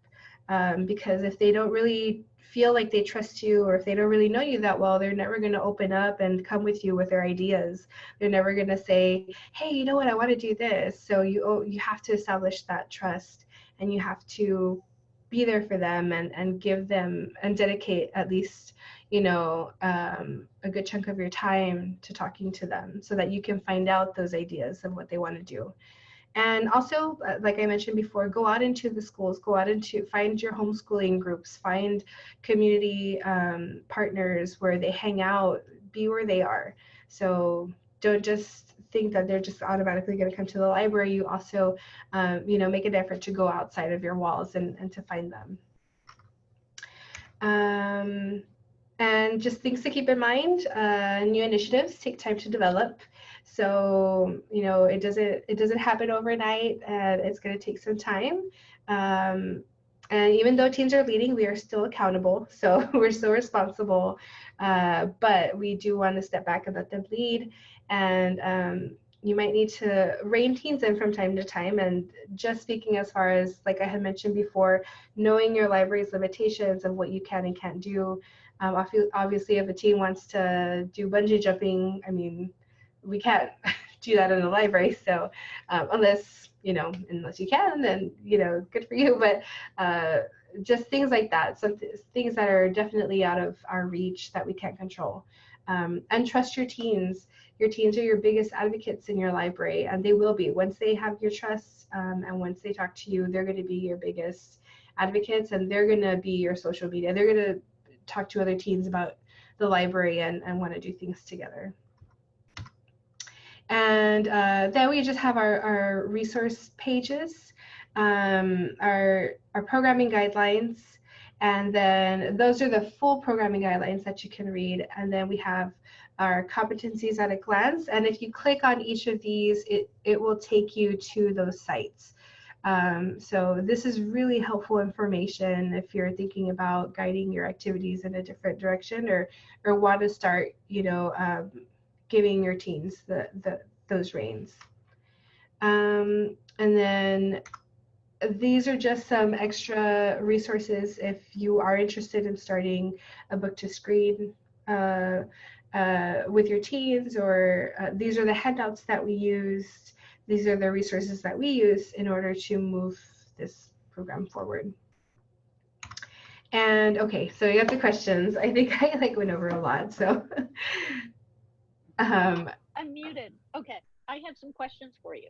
because if they don't really feel like they trust you, or if they don't really know you that well, they're never going to open up and come with you with their ideas. They're never going to say, hey, you know what, I want to do this. So you have to establish that trust, and you have to be there for them and give them and dedicate at least, you know, a good chunk of your time to talking to them so that you can find out those ideas of what they want to do. And also, like I mentioned before, go out into the schools, go out into, find your homeschooling groups, find community partners where they hang out, be where they are. So don't just think that they're just automatically going to come to the library. You also, you know, make an effort to go outside of your walls and to find them. And just things to keep in mind, new initiatives take time to develop. So, you know, it doesn't happen overnight, and it's going to take some time. And even though teams are leading, we are still accountable. So we're still responsible, but we do want to step back and let them lead. And you might need to rein teens in from time to time. And just speaking as far as, like I had mentioned before, knowing your library's limitations of what you can and can't do. Obviously, if a teen wants to do bungee jumping, I mean, we can't do that in the library. So unless you can, then, you know, good for you. But just things like that. Some things that are definitely out of our reach that we can't control. And trust your teens. Your teens are your biggest advocates in your library, and they will be. Once they have your trust, and once they talk to you, they're going to be your biggest advocates, and they're going to be your social media. They're going to talk to other teens about the library and want to do things together. And then we just have our resource pages, our programming guidelines, and then those are the full programming guidelines that you can read. And then we have our competencies at a glance. And if you click on each of these, it will take you to those sites. So this is really helpful information if you're thinking about guiding your activities in a different direction, or want to start, giving your teens those reins. And then these are just some extra resources if you are interested in starting a book to screen with your teens, or these are the handouts that we used. These are the resources that we use in order to move this program forward. And okay, so you have the questions. I think I went over a lot, so. I'm muted. Okay, I have some questions for you.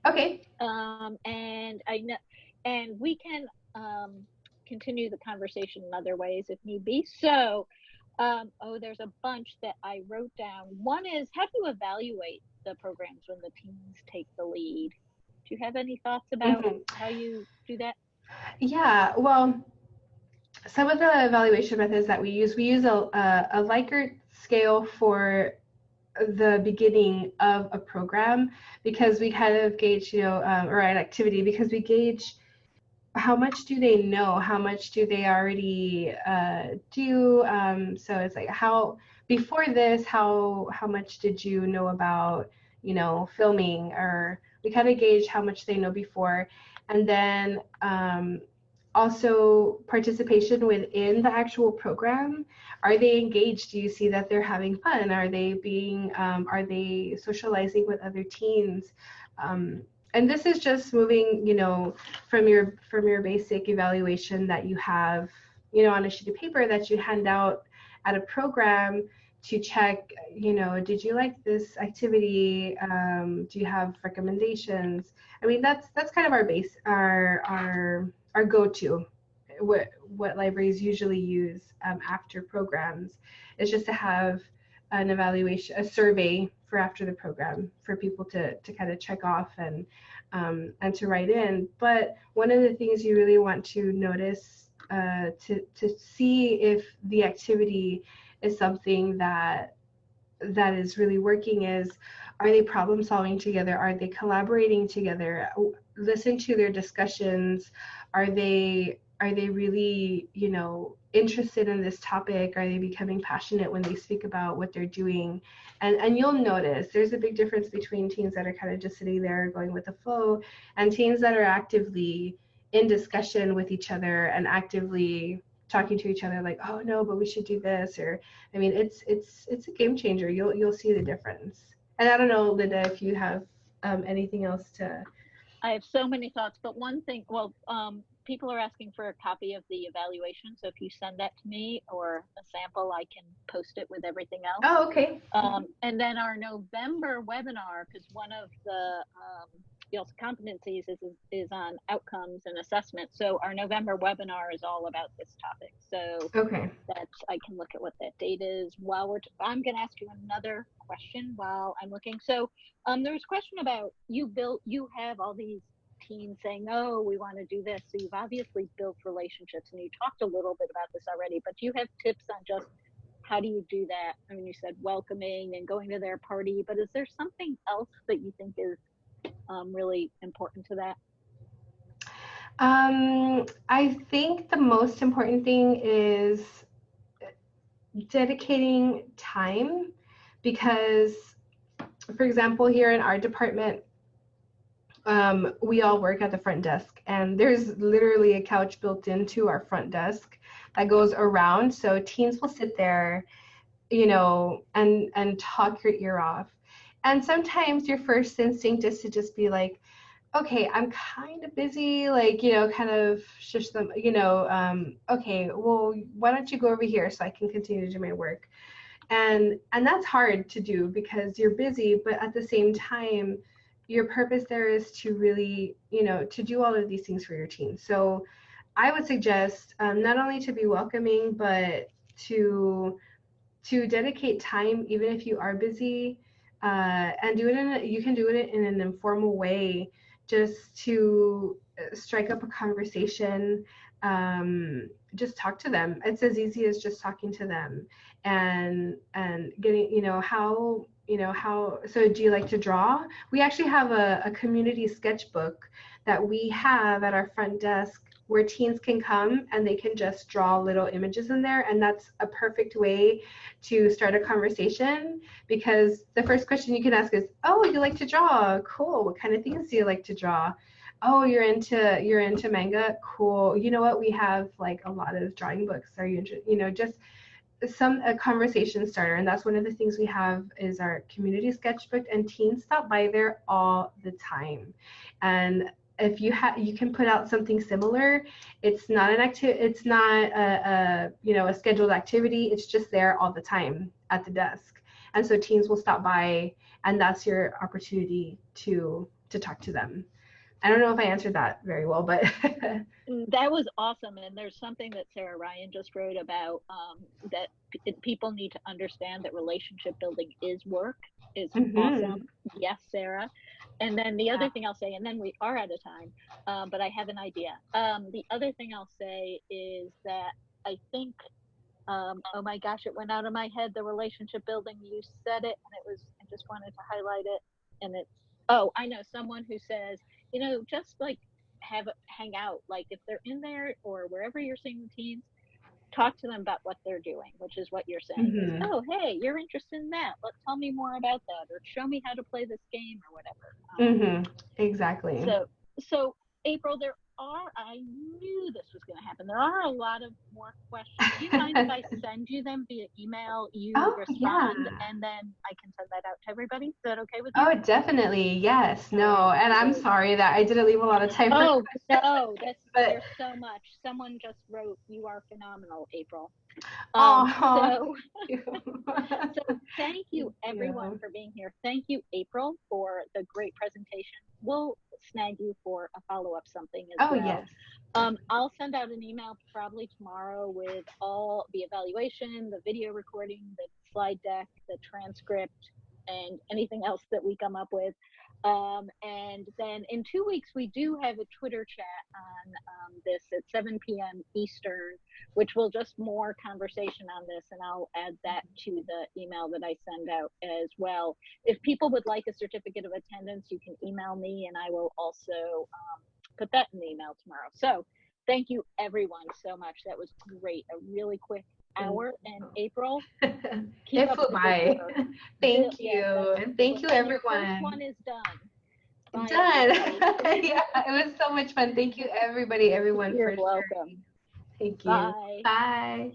Okay. And I know, and we can continue the conversation in other ways if need be. So, there's a bunch that I wrote down. One is, how do you evaluate the programs when the teens take the lead? Do you have any thoughts about how you do that? Yeah, well, some of the evaluation methods that we use a Likert scale for the beginning of a program, because we kind of gauge, or an activity, because we gauge how much do they know, how much do they already do. So it's like, how before this, how much did you know about, filming, or we kind of gauge how much they know before. And then also participation within the actual program. Are they engaged? Do you see that they're having fun? Are they socializing with other teens? And this is just moving, from your basic evaluation that you have, on a sheet of paper that you hand out at a program to check, did you like this activity? Do you have recommendations? I mean, that's kind of our base, our go-to, what libraries usually use after programs, is just to have an evaluation, a survey for after the program, for people to kind of check off and to write in. But one of the things you really want to notice to see if the activity is something that is really working is, are they problem solving together? Are they collaborating together? Listen to their discussions. Are they really, interested in this topic? Are they becoming passionate when they speak about what they're doing? And you'll notice there's a big difference between teens that are kind of just sitting there going with the flow, and teens that are actively in discussion with each other and actively talking to each other, like, oh no, but we should do this. Or, I mean, it's a game changer. You'll see the difference. And I don't know, Linda, if you have anything else to. I have so many thoughts, but one thing, people are asking for a copy of the evaluation. So if you send that to me, or a sample, I can post it with everything else. Oh, okay. And then our November webinar, because one of the YALSA competencies is on outcomes and assessment. So our November webinar is all about this topic. So okay, I can look at what that date is while I'm going to ask you another question while I'm looking. So there was a question about you have all these teens saying, oh, we want to do this. So you've obviously built relationships, and you talked a little bit about this already, but do you have tips on just how do you do that? I mean, you said welcoming and going to their party, but is there something else that you think is really important to that? I think the most important thing is dedicating time, because, for example, here in our department, we all work at the front desk, and there's literally a couch built into our front desk that goes around. So teens will sit there, and talk your ear off. And sometimes your first instinct is to just be like, okay, I'm kind of busy, like, you know, kind of shush them, you know, okay, well, why don't you go over here so I can continue to do my work? And that's hard to do because you're busy, but at the same time, your purpose there is to really, you know, to do all of these things for your team. So I would suggest not only to be welcoming, but to dedicate time, even if you are busy, and do it you can do it in an informal way, just to strike up a conversation. Just talk to them. It's as easy as just talking to them and getting, you know, how, so do you like to draw? We actually have a community sketchbook that we have at our front desk where teens can come and they can just draw little images in there. And that's a perfect way to start a conversation, because the first question you can ask is, oh, you like to draw? Cool. What kind of things do you like to draw? Oh, you're into manga? Cool. You know what? We have like a lot of drawing books. Are you interested? You know, just a conversation starter. And that's one of the things we have is our community sketchbook, and teens stop by there all the time. And if you can put out something similar. It's not it's not you know, a scheduled activity. It's just there all the time at the desk. And so teens will stop by, and that's your opportunity to talk to them. I don't know if I answered that very well, but That was awesome. And there's something that Sarah Ryan just wrote about, that people need to understand that relationship building is work, is awesome. Yes, Sarah. And then the other thing I'll say, and then we are out of time, but I have an idea. The other thing I'll say is that I think, oh my gosh, it went out of my head, the relationship building, you said it, and I just wanted to highlight it. And it's, oh, I know someone who says, you know, just like hang out, like if they're in there or wherever you're seeing the teens, talk to them about what they're doing, which is what you're saying is, oh, hey, you're interested in that, tell me more about that, or show me how to play this game or whatever. Exactly. So April, I knew this was going to happen, there are a lot of more questions. Do you mind if I send you them via email, you respond, and then I can send that out to everybody? Is that okay with you? Oh, definitely. Yes. No. And I'm sorry that I didn't leave a lot of time. Oh, no, there's so much. Someone just wrote, you are phenomenal, April. So thank you, everyone, for being here. Thank you, April, for the great presentation. We'll snag you for a follow-up something as well. Yes. I'll send out an email probably tomorrow with all the evaluation, the video recording, the slide deck, the transcript, and anything else that we come up with. And then in 2 weeks, we do have a Twitter chat on this at 7 p.m. Eastern, which will just more conversation on this, and I'll add that to the email that I send out as well. If people would like a certificate of attendance, you can email me, and I will also put that in the email tomorrow. So thank you, everyone, so much. That was great. A really quick hour. And April, it flew by. Thank you. And thank you, everyone. Your first one is done. Bye, done. Yeah, it was so much fun. Thank you, everyone. You're welcome. Thank you. Bye. Bye.